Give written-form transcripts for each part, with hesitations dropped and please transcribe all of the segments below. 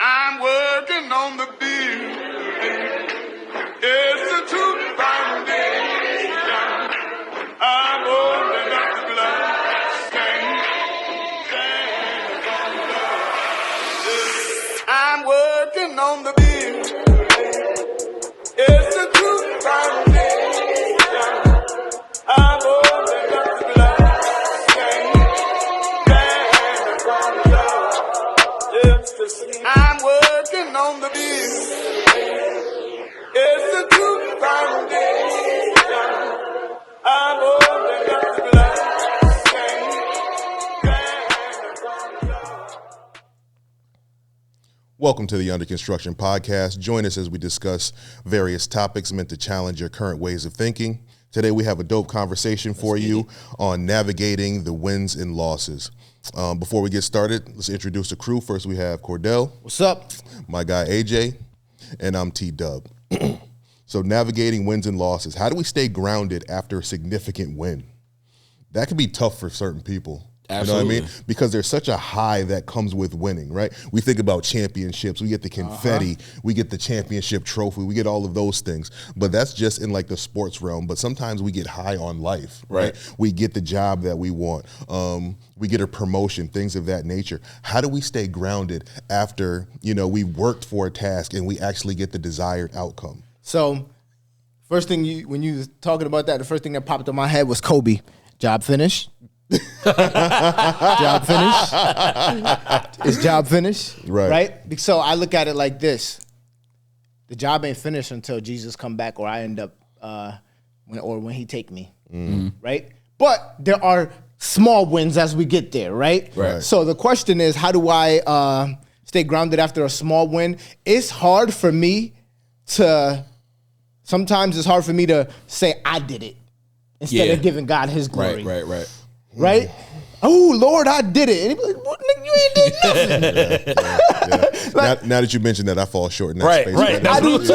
I'm working on the building. It's a true foundation. I'm holding up the bloodstained banner. I'm working on the building. It's a true foundation. I'm holding up the bloodstained banner. I'm working on the building. It's a true foundation. I'm holding up the bloodstained banner. Welcome to the Under Construction Podcast. Join us as we discuss various topics meant to challenge your current ways of thinking. Today we have a dope conversation for you on navigating the wins and losses. Before we get started, let's introduce the crew. First we have Cordell. What's up? My guy AJ. And I'm T-Dub. So navigating wins and losses. How do we stay grounded after a significant win? That can be tough for certain people. Absolutely. You know what I mean? Because there's such a high that comes with winning, right? We think about championships. We get the confetti. We get the championship trophy. We get all of those things. But that's just in like the sports realm. But sometimes we get high on life, right? We get the job that we want. We get a promotion, things of that nature. How do we stay grounded after, we worked for a task and we actually get the desired outcome? So, first thing when you was talking about that, the first thing that popped in my head was Kobe. Job finished. Job finished. Is job finished? Right. So I look at it like this: the job ain't finished until Jesus come back, or I end up when he take me. Mm-hmm. Right. But there are small wins as we get there. Right. So the question is, how do I stay grounded after a small win? It's hard for me to. Sometimes it's hard for me to say I did it instead of giving God His glory. Right? Oh, Lord, I did it. And he'd be like, what, nigga, you ain't did nothing. Like, now that you mentioned that, I fall short in that space. Right. I do too.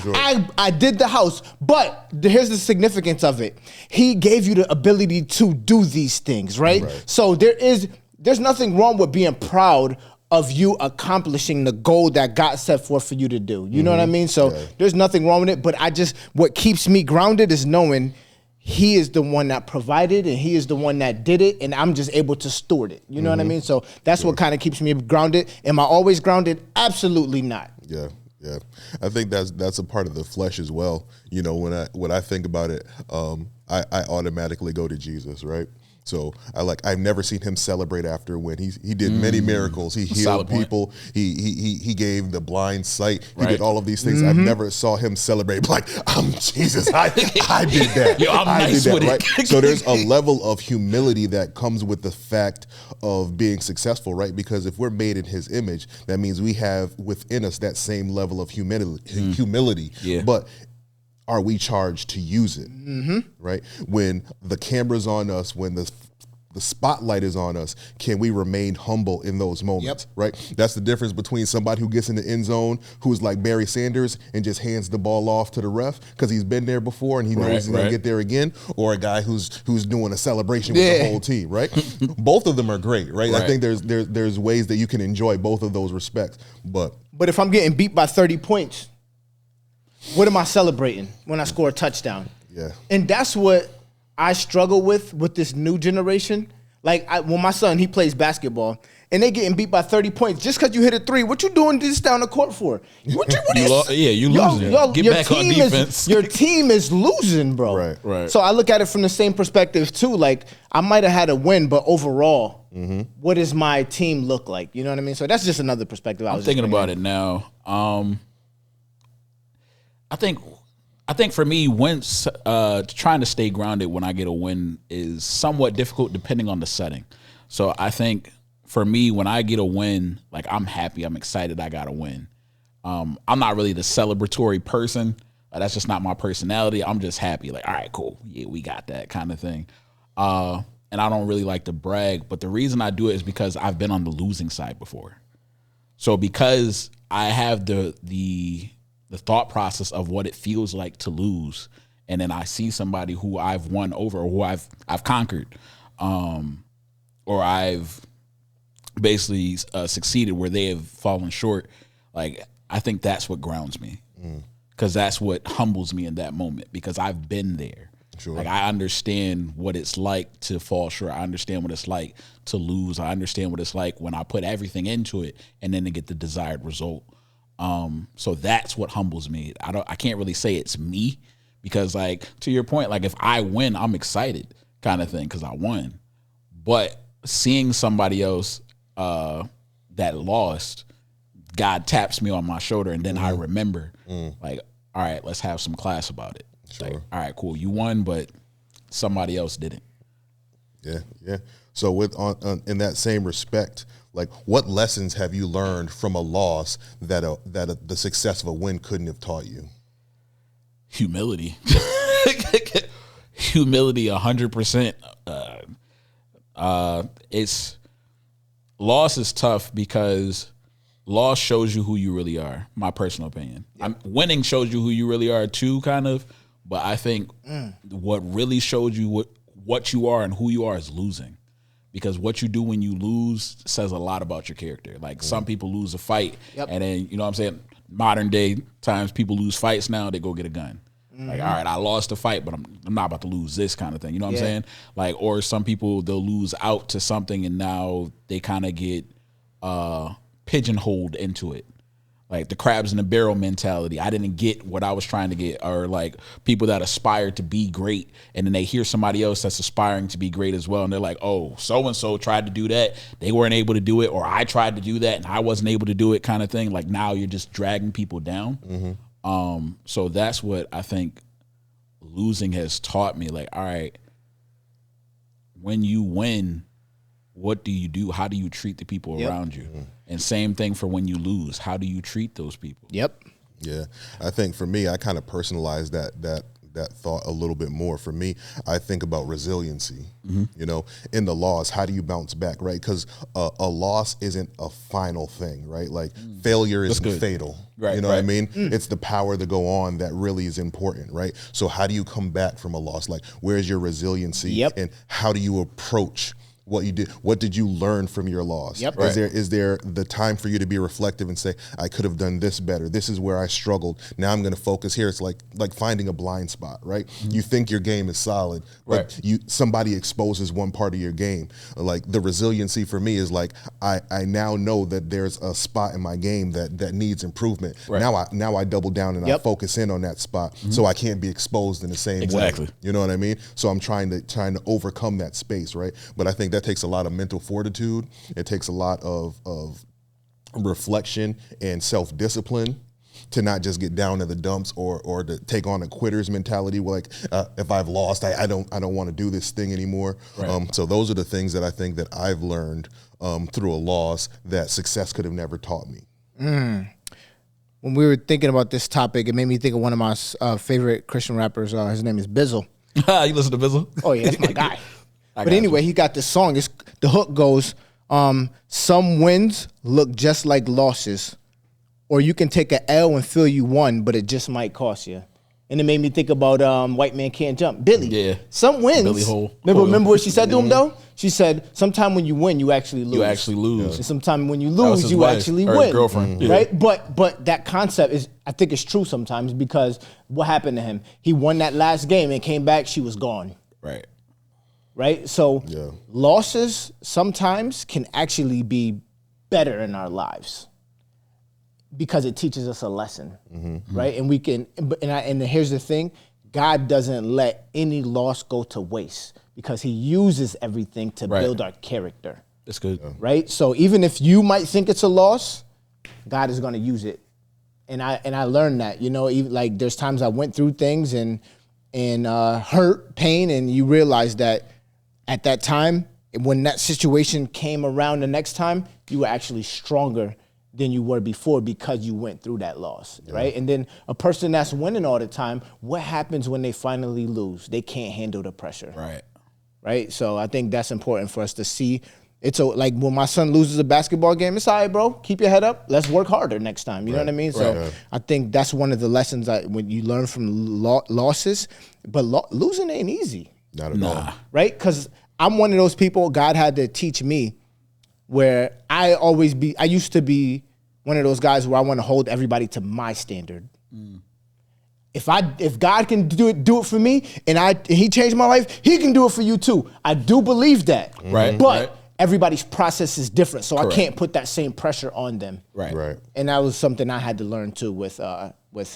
Sure. I did the house. But here's the significance of it. He gave you the ability to do these things, right? So there's nothing wrong with being proud of you accomplishing the goal that God set forth for you to do. You know what I mean? So there's nothing wrong with it. But what keeps me grounded is knowing He is the one that provided and He is the one that did it, and I'm just able to steward it. You know what I mean? So that's what kind of keeps me grounded. Am I always grounded? Absolutely not. Yeah. I think that's a part of the flesh as well. When I think about it, I automatically go to Jesus, right? So I've never seen Him celebrate after a win. He did many miracles. He healed people. He gave the blind sight. He did all of these things. I've never saw Him celebrate like, I'm Jesus. I did that. Yo, I'm nice with right? it. So there's a level of humility that comes with the fact of being successful, right? Because if we're made in His image, that means we have within us that same level of humility. Yeah. But are we charged to use it, right? When the camera's on us, when the spotlight is on us, can we remain humble in those moments, right? That's the difference between somebody who gets in the end zone, who's like Barry Sanders and just hands the ball off to the ref because he's been there before and he knows he's going to get there again, or a guy who's doing a celebration with the whole team, right? Both of them are great, right? I think there's ways that you can enjoy both of those respects, but if I'm getting beat by 30 points, what am I celebrating when I score a touchdown? Yeah. And that's what I struggle with this new generation. Like when my son, he plays basketball and they getting beat by 30 points just because you hit a three. What you doing this down the court for? You losing. Get back on defense. Your team is losing, bro. Right. So I look at it from the same perspective too. Like I might have had a win, but overall, what does my team look like? You know what I mean? So that's just another perspective. I'm thinking about it now. I think for me, once trying to stay grounded when I get a win is somewhat difficult depending on the setting. So I think for me, when I get a win, like I'm happy, I'm excited I got a win. I'm not really the celebratory person. That's just not my personality. I'm just happy, like, all right, cool. Yeah, we got that kind of thing. And I don't really like to brag, but the reason I do it is because I've been on the losing side before. So because I have the thought process of what it feels like to lose, and then I see somebody who I've won over, or who I've conquered, or I've basically succeeded where they have fallen short. Like, I think that's what grounds me, because that's what humbles me in that moment, because I've been there. Sure. Like, I understand what it's like to fall short. I understand what it's like to lose. I understand what it's like when I put everything into it and then to get the desired result. So that's what humbles me. I can't really say it's me, because, like, to your point, like, if I win, I'm excited kind of thing because I won. But seeing somebody else that lost, God taps me on my shoulder, and then I remember, like, all right, let's have some class about it. Sure. Like, all right, cool, you won, but somebody else didn't. Yeah. So with in that same respect, like, what lessons have you learned from a loss that the success of a win couldn't have taught you? Humility. Humility, 100%. It's loss is tough because loss shows you who you really are. My personal opinion. Winning shows you who you really are too, kind of. But I think what really shows you what you are and who you are is losing. Because what you do when you lose says a lot about your character. Like, some people lose a fight, and then, you know what I'm saying, modern day times people lose fights now, they go get a gun. Like, all right, I lost a fight, but I'm not about to lose this kind of thing. You know what I'm saying? Like, or some people, they'll lose out to something and now they kind of get pigeonholed into it. Like the crabs in the barrel mentality. I didn't get what I was trying to get. Or like people that aspire to be great, and then they hear somebody else that's aspiring to be great as well, and they're like, oh, so-and-so tried to do that. They weren't able to do it. Or I tried to do that and I wasn't able to do it, kind of thing. Like, now you're just dragging people down. So that's what I think losing has taught me. Like, all right, when you win, what do you do? How do you treat the people around you? And same thing for when you lose. How do you treat those people? Yeah. I think for me, I kind of personalized that thought a little bit more. For me, I think about resiliency. You know, in the loss, how do you bounce back, right? Because a loss isn't a final thing, right? Like failure isn't fatal. Right, you know what I mean? It's the power to go on that really is important, right? So how do you come back from a loss? Like, where's your resiliency? And how do you approach what you did? What did you learn from your loss? Is there the time for you to be reflective and say, I could have done this better. This is where I struggled. Now I'm going to focus here. It's like finding a blind spot, right? You think your game is solid, but somebody exposes one part of your game. Like, the resiliency for me is like, I now know that there's a spot in my game that needs improvement. Now I double down and I focus in on that spot, so I can't be exposed in the same way. You know what I mean? So I'm trying to overcome that space, right? But I think that takes a lot of mental fortitude. It takes a lot of reflection and self-discipline to not just get down to the dumps or to take on a quitter's mentality. Like, if I've lost, I don't want to do this thing anymore. So those are the things that I think that I've learned through a loss that success could have never taught me. When we were thinking about this topic, it made me think of one of my favorite Christian rappers. His name is Bizzle. You listen to Bizzle? Oh yeah, that's my guy. But anyway, he got this song. The hook goes, some wins look just like losses, or you can take an L and feel you won, but it just might cost you. And it made me think about White Man Can't Jump. Billy. Yeah. Some wins. Billy Hole. Remember what she said to him, though? She said, sometime when you win, you actually lose. You actually lose. And sometime when you lose, you actually win. His girlfriend. Right? But that concept is, I think it's true sometimes, because what happened to him? He won that last game and came back, she was gone. Right? So losses sometimes can actually be better in our lives because it teaches us a lesson, right? And we can, and here's the thing, God doesn't let any loss go to waste because he uses everything to build our character. That's good. Right? So even if you might think it's a loss, God is going to use it. And I learned that, you know, even like there's times I went through things and hurt, pain, and you realize that at that time, when that situation came around the next time, you were actually stronger than you were before because you went through that loss, right? And then a person that's winning all the time, what happens when they finally lose? They can't handle the pressure. Right? So I think that's important for us to see. It's like when my son loses a basketball game, it's all right, bro. Keep your head up. Let's work harder next time. You know what I mean? So I think that's one of the lessons when you learn from losses. But losing ain't easy. Not at all. Right? Because I'm one of those people, God had to teach me where I used to be one of those guys where I want to hold everybody to my standard. If God can do it for me and he changed my life, he can do it for you too. I do believe that. Right. But everybody's process is different, so Correct. I can't put that same pressure on them. Right. And that was something I had to learn too with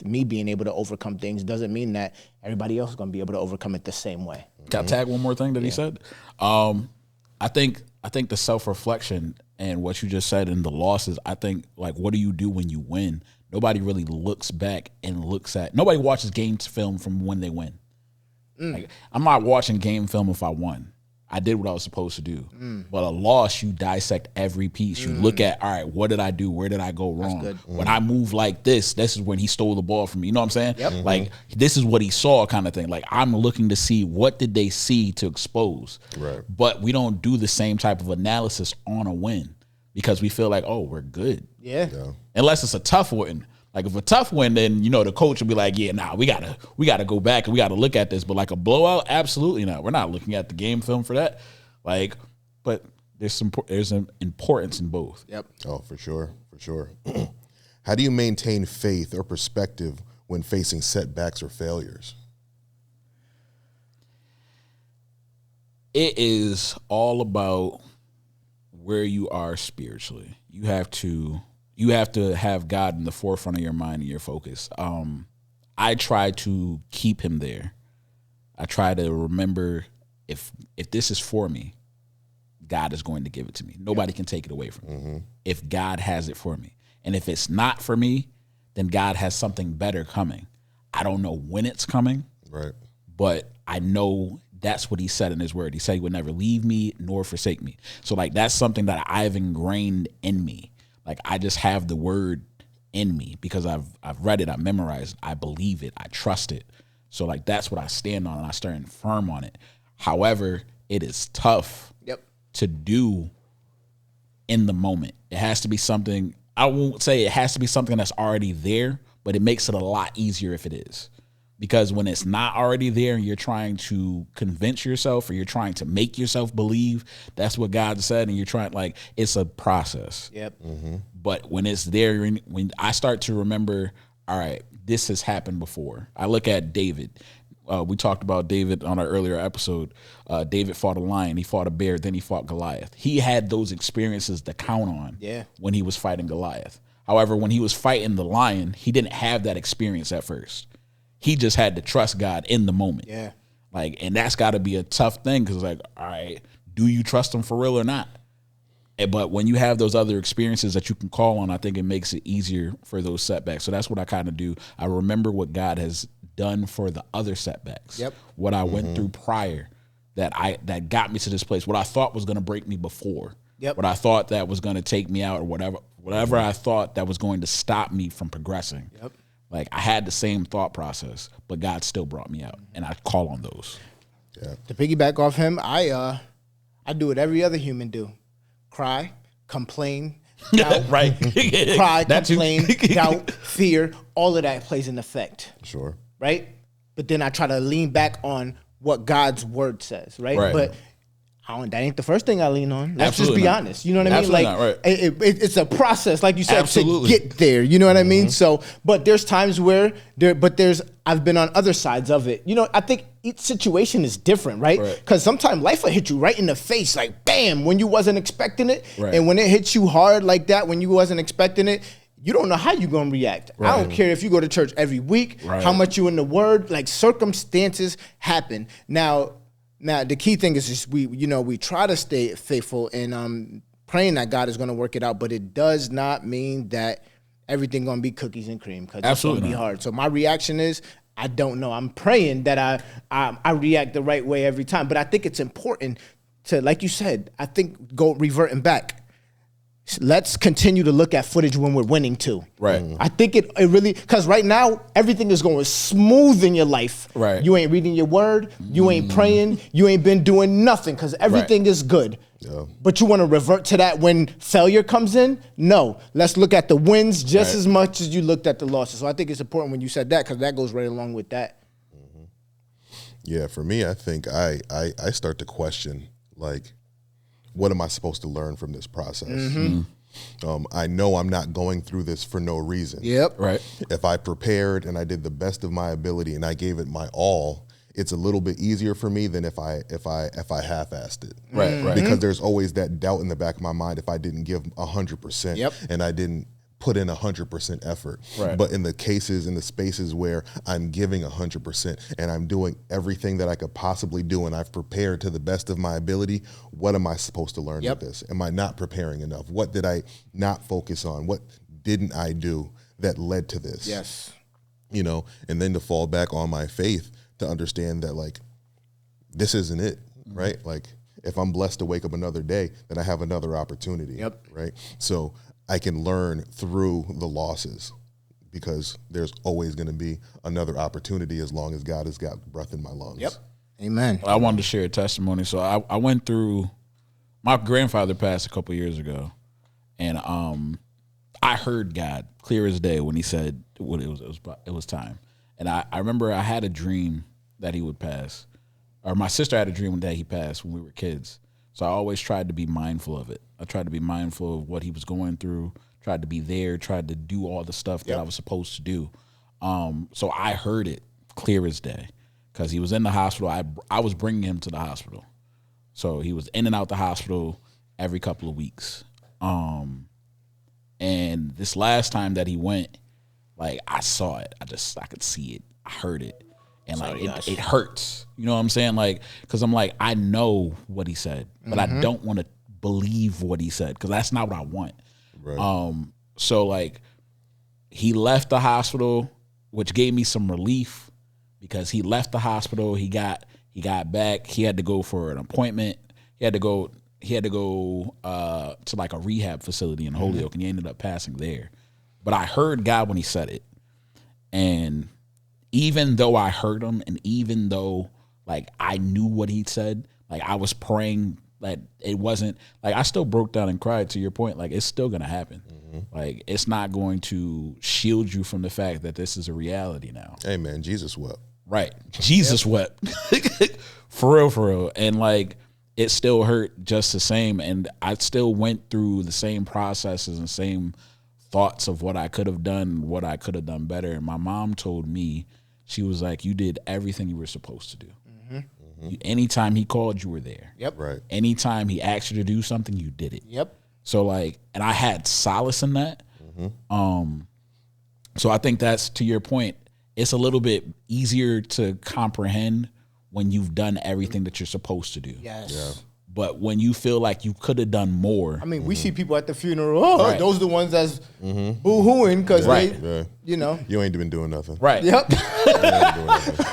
me being able to overcome things. Doesn't mean that everybody else is going to be able to overcome it the same way. Can I tag one more thing that he said? I think the self-reflection and what you just said and the losses, I think, like, what do you do when you win? Nobody really looks back and nobody watches game film from when they win. Like, I'm not watching game film if I won. I did what I was supposed to do. But a loss, you dissect every piece. You look at, all right, what did I do? Where did I go wrong? When I move like this is when he stole the ball from me. You know what I'm saying? Yep. Like, this is what he saw kind of thing. Like, I'm looking to see what did they see to expose. Right. But we don't do the same type of analysis on a win because we feel like, oh, we're good. Yeah. Unless it's a tough win. Like, if a tough win, then, you know, the coach will be like, yeah, nah, we gotta go back and we gotta look at this. But like a blowout, absolutely not. We're not looking at the game film for that. Like, but there's an importance in both. Yep. Oh, for sure. How do you maintain faith or perspective when facing setbacks or failures? It is all about where you are spiritually. You have to have God in the forefront of your mind and your focus. I try to keep him there. I try to remember if this is for me, God is going to give it to me. Nobody can take it away from me. If God has it for me. And if it's not for me, then God has something better coming. I don't know when it's coming. Right. But I know that's what he said in his word. He said he would never leave me nor forsake me. So like that's something that I've ingrained in me. Like I just have the word in me because I've read it, I memorized it, I believe it, I trust it. So like that's what I stand on and I stand firm on it. However, it is tough to do in the moment. It has to be something, I won't say it has to be something that's already there, but it makes it a lot easier if it is. Because when it's not already there and you're trying to convince yourself or you're trying to make yourself believe that's what God said and you're trying, like, it's a process. Yep. But when it's there, when I start to remember, all right, this has happened before. I look at David. We talked about David on our earlier episode. David fought a lion, he fought a bear, then he fought Goliath. He had those experiences to count on when he was fighting Goliath. However, when he was fighting the lion, he didn't have that experience at first. He just had to trust God in the moment. Yeah. Like, and that's got to be a tough thing because, like, all right, do you trust him for real or not? But when you have those other experiences that you can call on, I think it makes it easier for those setbacks. So that's what I kind of do. I remember what God has done for the other setbacks. Yep. What I went through prior that got me to this place. What I thought was going to break me before. Yep. What I thought that was going to take me out or whatever I thought that was going to stop me from progressing. Yep. Like I had the same thought process, but God still brought me out, and I call on those. Yeah. To piggyback off him, I do what every other human do: cry, complain, doubt, Right. cry, That too. complain, doubt, fear. All of that plays an effect, Sure. right? But then I try to lean back on what God's word says, right? Right. But that ain't the first thing I lean on. Let's Absolutely just be not. honest. You know what I mean? Absolutely Like, not, right. it's a process, like you said, Absolutely. to get there. You know what I mean? So, but there's times where I've been on other sides of it. You know, I think each situation is different, right? Because sometimes life will hit you right in the face, like bam, when you wasn't expecting it. Right. And when it hits you hard like that, when you wasn't expecting it, you don't know how you're going to react. I don't care if you go to church every week, how much you in the word, like circumstances happen. Now, the key thing is just we try to stay faithful and praying that God is going to work it out, but it does not mean that everything going to be cookies and cream because it's going to be hard. So my reaction is I don't know. I'm praying that I react the right way every time, but I think it's important to, like you said, I think reverting back. Let's continue to look at footage when we're winning too. Right. I think it really, because right now, everything is going smooth in your life. Right. You ain't reading your word. You ain't praying. You ain't been doing nothing because everything is good. Yeah. But you want to revert to that when failure comes in? No. Let's look at the wins just as much as you looked at the losses. So I think it's important when you said that because that goes right along with that. Yeah, for me, I think I start to question, like, what am I supposed to learn from this process? I know I'm not going through this for no reason. Yep. Right. If I prepared and I did the best of my ability and I gave it my all, it's a little bit easier for me than if I half-assed it. Right. Right. Because there's always that doubt in the back of my mind if I didn't give 100% Yep. and I didn't put in 100% effort. Right. But in the cases, in the spaces where I'm giving 100% and I'm doing everything that I could possibly do and I've prepared to the best of my ability, what am I supposed to learn Yep. with this? Am I not preparing enough? What did I not focus on? What didn't I do that led to this? Yes. You know, and then to fall back on my faith to understand that, like, this isn't it, right? Like, if I'm blessed to wake up another day, then I have another opportunity. Yep. Right. So I can learn through the losses because there's always going to be another opportunity as long as God has got breath in my lungs. Yep. Amen. I wanted to share a testimony. So I went through, my grandfather passed a couple years ago, and I heard God clear as day when he said it was time. And I remember I had a dream that he would pass, or my sister had a dream that he passed when we were kids. So I always tried to be mindful of it. I tried to be mindful of what he was going through, tried to be there, tried to do all the stuff that I was supposed to do. So I heard it clear as day because he was in the hospital. I was bringing him to the hospital. So he was in and out the hospital every couple of weeks. And this last time that he went, like, I saw it. I could see it. I heard it. And like it hurts. You know what I'm saying? Like, because I'm like, I know what he said, but I don't want to believe what he said because that's not what I want. Right. So like, he left the hospital, which gave me some relief because he left the hospital. He got back. He had to go for an appointment. He had to go to like a rehab facility in Holyoke, and he ended up passing there. But I heard God when he said it, and even though I heard him, and even though like I knew what he said, like I was praying that it wasn't like I still broke down and cried. To your point, like it's still gonna happen. Like it's not going to shield you from the fact that this is a reality now. Hey man, Jesus wept. Right, Jesus wept for real, and like it still hurt just the same, and I still went through the same processes and same thoughts of what I could have done, what I could have done better. And my mom told me, she was like, you did everything you were supposed to do. Anytime he called, you were there. Yep. Right. Anytime he asked you to do something, you did it. Yep. So like, and I had solace in that. So I think that's, to your point, it's a little bit easier to comprehend when you've done everything that you're supposed to do. Yes. Yeah. But when you feel like you could have done more, I mean, we see people at the funeral. Oh, Right. those are the ones that's boo-hooing because Right. they, Yeah. you know. You ain't been doing nothing. right? Yep. You ain't doing nothing.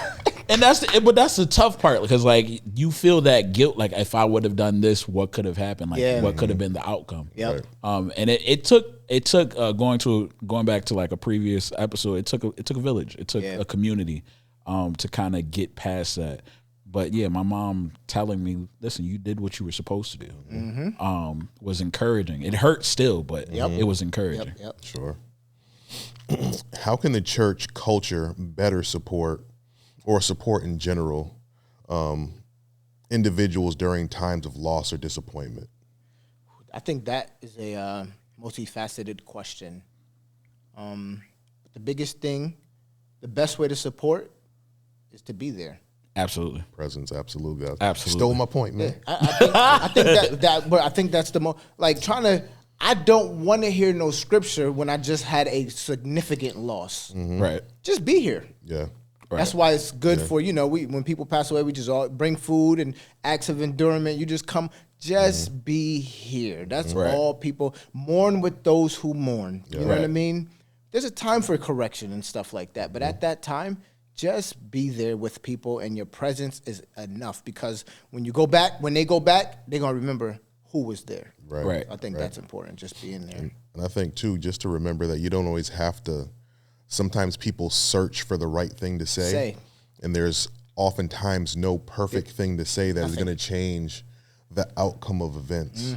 And that's the tough part because like you feel that guilt. Like if I would have done this, what could have happened? Like Yeah. what could have been the outcome? Yep. Right. And it took going back to like a previous episode. It took a village. It took a community to kind of get past that. But yeah, my mom telling me, "Listen, you did what you were supposed to do," was encouraging. It hurt still, but it was encouraging. Yep. Sure. How can the church culture better support or support in general individuals during times of loss or disappointment? I think that is a multifaceted question. The biggest thing, the best way to support is to be there. Absolutely. Presence, absolutely. Absolutely. Stole my point, man. I think that's the most, like, I don't want to hear no scripture when I just had a significant loss. Right. Just be here. Yeah. That's why it's good for, when people pass away, we just all bring food and acts of endurance. You just come, just be here. That's all people mourn with those who mourn. You know what I mean? There's a time for correction and stuff like that. But at that time, just be there with people, and your presence is enough, because when they go back, they're going to remember who was there. Right. I think that's important, just being there. And I think, too, just to remember that you don't always have to, sometimes people search for the right thing to say. And there's oftentimes no perfect thing to say that is going to change the outcome of events.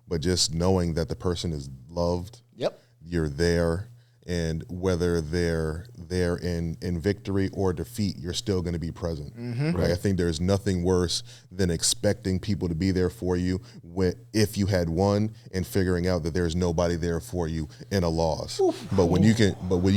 But just knowing that the person is loved, Yep. you're there, And whether they're there in victory or defeat, you're still going to be present. Right? I think there's nothing worse than expecting people to be there for you if you had won and figuring out that there's nobody there for you in a loss. But when you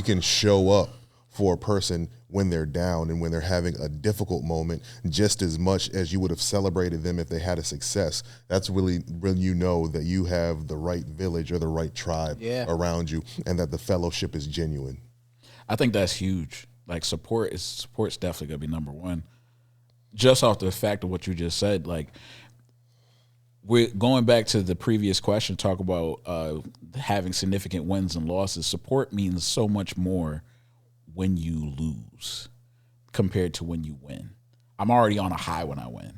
can show up for a person when they're down and when they're having a difficult moment, just as much as you would have celebrated them if they had a success, that's really when you know that you have the right village or the right tribe around you, and that the fellowship is genuine. I think that's huge. Like support's definitely gonna be number one. Just off the fact of what you just said, like we're going back to the previous question, talk about having significant wins and losses. Support means so much more when you lose compared to when you win. I'm already on a high when I win.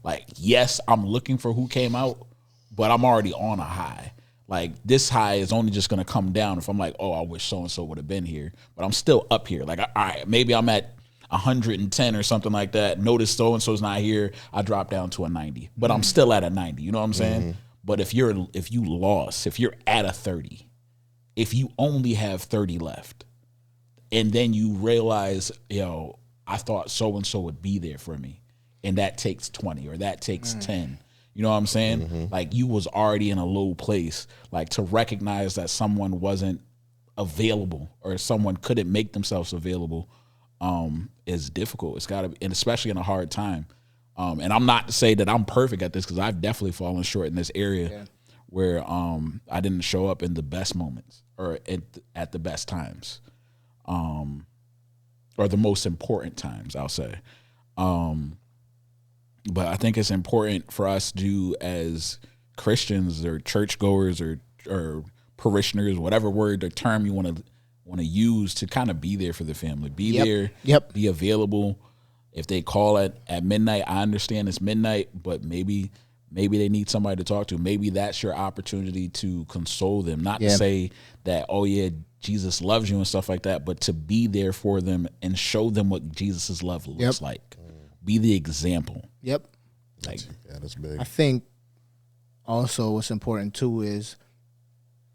Like, yes, I'm looking for who came out, but I'm already on a high. Like, this high is only just going to come down if I'm like, oh, I wish so-and-so would have been here. But I'm still up here. Like, all right, maybe I'm at 110 or something like that. Notice so-and-so's not here. I drop down to a 90. But I'm still at a 90. You know what I'm saying? But if you lost, if you're at a 30, if you only have 30 left, and then you realize, I thought so-and-so would be there for me, and that takes 20 or that takes 10. You know what I'm saying? Like, you was already in a low place. Like, to recognize that someone wasn't available or someone couldn't make themselves available is difficult. It's got to be, and especially in a hard time. And I'm not to say that I'm perfect at this, because I've definitely fallen short in this area where I didn't show up in the best moments or at the best times. Or the most important times, I'll say. But I think it's important for us to, as Christians or churchgoers or parishioners, whatever word or term you want to use, to kind of be there for the family. Be there, be available. If they call at midnight, I understand it's midnight, but maybe they need somebody to talk to. Maybe that's your opportunity to console them. Not to say that, oh yeah, Jesus loves you and stuff like that, but to be there for them and show them what Jesus' love looks like. Be the example. Like, that's big. I think also what's important too is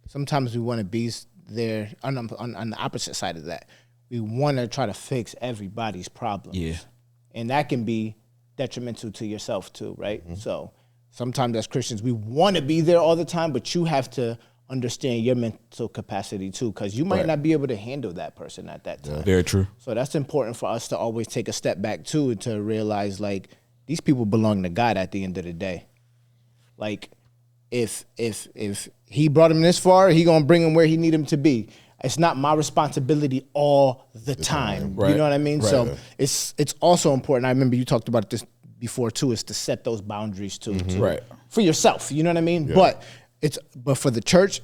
sometimes we want to be there on the opposite side of that. We want to try to fix everybody's problems. Yeah. And that can be detrimental to yourself too, right? So sometimes as Christians, we want to be there all the time, but you have to understand your mental capacity too, because you might not be able to handle that person at that time. Very true. So that's important for us to always take a step back too, and to realize, like, these people belong to God at the end of the day. Like, if he brought him this far, he gonna bring him where he need him to be. It's not my responsibility all the time. Right. You know what I mean? Right. So it's also important. I remember you talked about this before too, is to set those boundaries too. Right. For yourself, you know what I mean? Yeah. But for the church,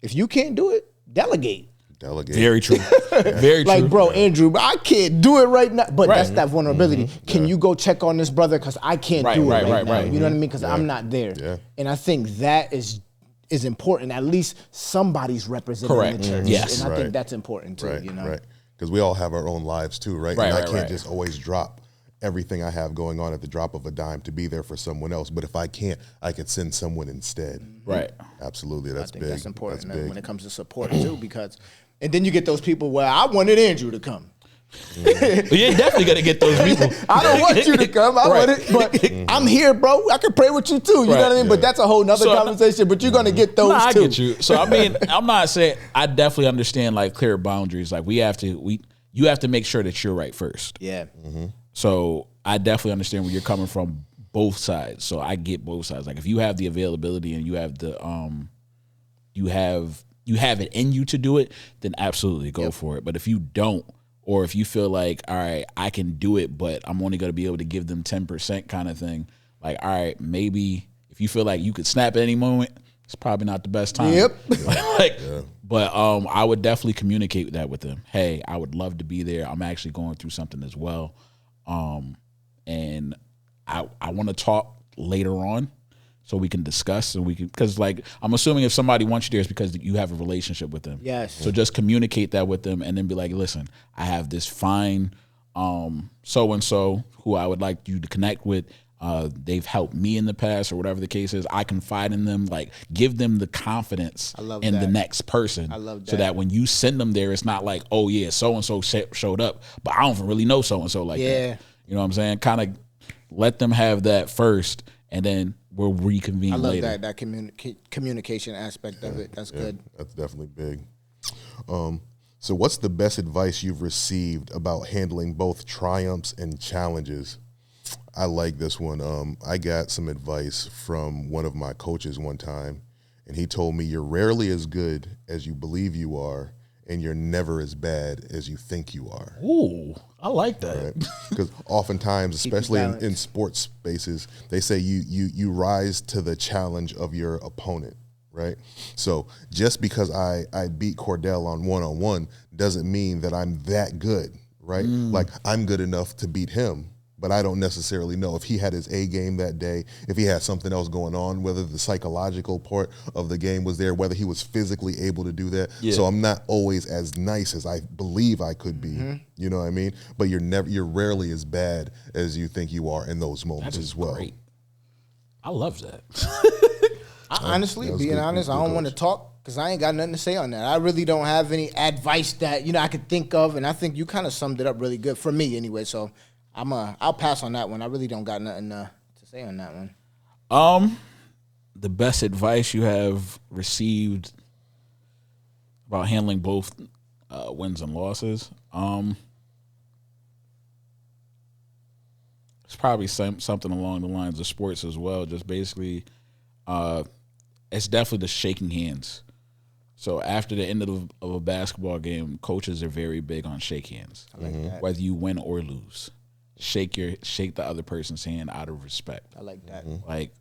if you can't do it, delegate. Very true. Very true. Like, bro, Andrew, I can't do it right now. But that's that vulnerability. Can you go check on this brother? Because I can't do it right now. You know what I mean? Because I'm not there. Yeah. And I think that is important. At least somebody's representing the church. Yes. And I think that's important too. Right. You know? Right. Because we all have our own lives too, right? And I can't just always drop everything I have going on at the drop of a dime to be there for someone else. But if I can't, I could send someone instead. Right. Absolutely. That's big. That's important when it comes to support too, because, and then you get those people where I wanted Andrew to come. You're definitely gonna get those people. I don't want you to come. I want it, but I'm here, bro. I can pray with you too. You know what I mean? But that's a whole nother conversation. But you're gonna get those too. I get you. So I mean, I'm not saying, I definitely understand like clear boundaries. Like you have to make sure that you're right first. Yeah. So I definitely understand where you're coming from, both sides. So I get both sides. Like if you have the availability and you have the you have it in you to do it, then absolutely go for it. But if you don't, or if you feel like, all right, I can do it, but I'm only going to be able to give them 10% kind of thing, like, all right, maybe if you feel like you could snap at any moment, it's probably not the best time. But I would definitely communicate that with them. Hey, I would love to be there. I'm actually going through something as well. And I want to talk later on so we can discuss, and we can, because like I'm assuming if somebody wants you there, it's because you have a relationship with them. Yes. So just communicate that with them, and then be like, listen, I have this fine so and so who I would like you to connect with. they've helped me in the past or whatever the case is. I confide in them, like give them the confidence in the next person. I love that. So that when you send them there, it's not like, oh yeah, so-and-so showed up, but I don't really know so-and-so like that. You know what I'm saying? Kind of let them have that first, and then we'll reconvene later. I love that communication aspect of it. That's good. That's definitely big. So what's the best advice you've received about handling both triumphs and challenges? I like this one. I got some advice from one of my coaches one time, and he told me, you're rarely as good as you believe you are, and you're never as bad as you think you are. Ooh, I like that. Because oftentimes, especially in sports spaces, they say you rise to the challenge of your opponent, right? So just because I beat Cordell on one-on-one doesn't mean that I'm that good, right? Like, I'm good enough to beat him, but I don't necessarily know if he had his A game that day, if he had something else going on, whether the psychological part of the game was there, whether he was physically able to do that. Yeah. So I'm not always as nice as I believe I could be. You know what I mean? But you're rarely as bad as you think you are in those moments as well. Great. I love that. Honestly, being honest, I don't want to talk because I ain't got nothing to say on that. I really don't have any advice that I could think of, and I think you kind of summed it up really good for me anyway. So I'll pass on that one. I really don't got nothing to say on that one. The best advice you have received about handling both wins and losses. It's probably something along the lines of sports as well. Just basically, it's definitely the shaking hands. So after the end of a basketball game, coaches are very big on shake hands. I like that. Whether you win or lose. Shake the other person's hand out of respect. I like that. Like,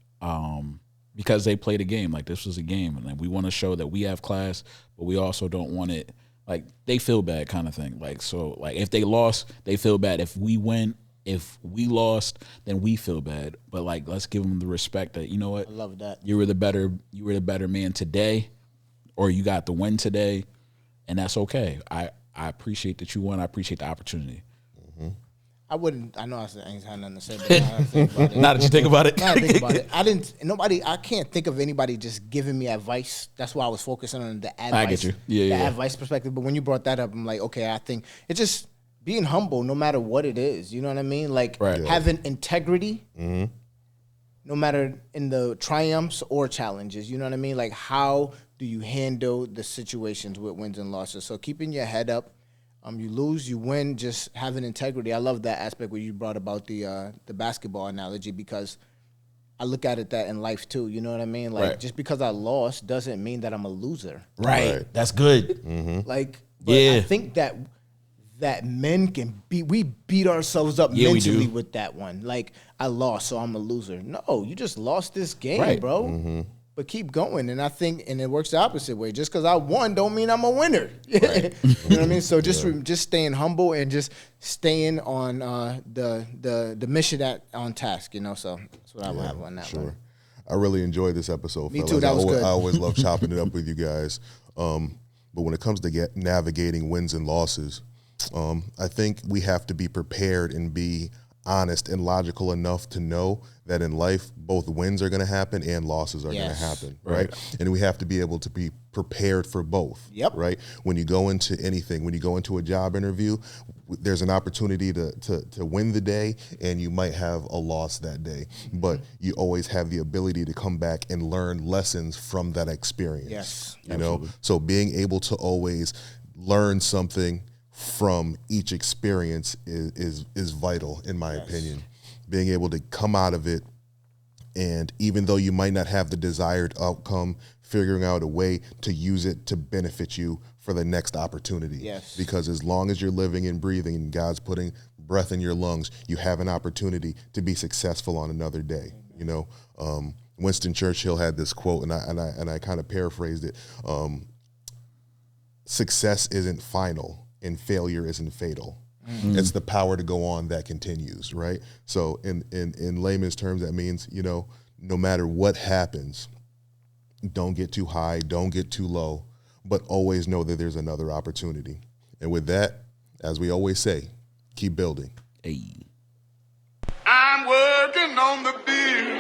because they played a game. Like, this was a game, and we want to show that we have class, but we also don't want it. Like, they feel bad, kind of thing. Like, so, like, if they lost, they feel bad. If we win, if we lost, then we feel bad. But like, let's give them the respect that, you know what? I love that. You were the better man today, or you got the win today, and that's okay. I appreciate that you won. I appreciate the opportunity. I know I ain't had nothing to say, but now I think about it. Now that you think about it. Now I think about it. I can't think of anybody just giving me advice. That's why I was focusing on the advice. I get you. Yeah. Advice perspective. But when you brought that up, I'm like, okay, I think it's just being humble no matter what it is. You know what I mean? Like having integrity, no matter in the triumphs or challenges. You know what I mean? Like, how do you handle the situations with wins and losses? So keeping your head up. You lose, you win, just having integrity. I love that aspect where you brought about the basketball analogy, because I look at it that in life too. You know what I mean? Like, just because I lost doesn't mean that I'm a loser. Right. That's good. Like, I think that men can we beat ourselves up mentally with that one. Like, I lost, so I'm a loser. No, you just lost this game, bro. But keep going, and I think, and it works the opposite way. Just because I won, don't mean I'm a winner. You know what I mean? So just staying humble and just staying on the mission on task. You know, so that's what I would have on that one. I really enjoyed this episode. Me too. That was good. I always love chopping it up with you guys. But when it comes to navigating wins and losses, I think we have to be prepared and be honest and logical enough to know that in life, both wins are going to happen and losses are going to happen, right? And we have to be able to be prepared for both, right? When you go into anything, when you go into a job interview, there's an opportunity to win the day, and you might have a loss that day, but you always have the ability to come back and learn lessons from that experience. You know, so being able to always learn something from each experience is vital, in my opinion. Being able to come out of it, and even though you might not have the desired outcome, figuring out a way to use it to benefit you for the next opportunity. Because as long as you're living and breathing and God's putting breath in your lungs, you have an opportunity to be successful on another day. You know, Winston Churchill had this quote, and I kind of paraphrased it. Success isn't final, and failure isn't fatal. It's the power to go on that continues, right? So in layman's terms, that means, you know, no matter what happens, don't get too high, don't get too low, but always know that there's another opportunity. And with that, as we always say, keep building. I'm working. working on the beat.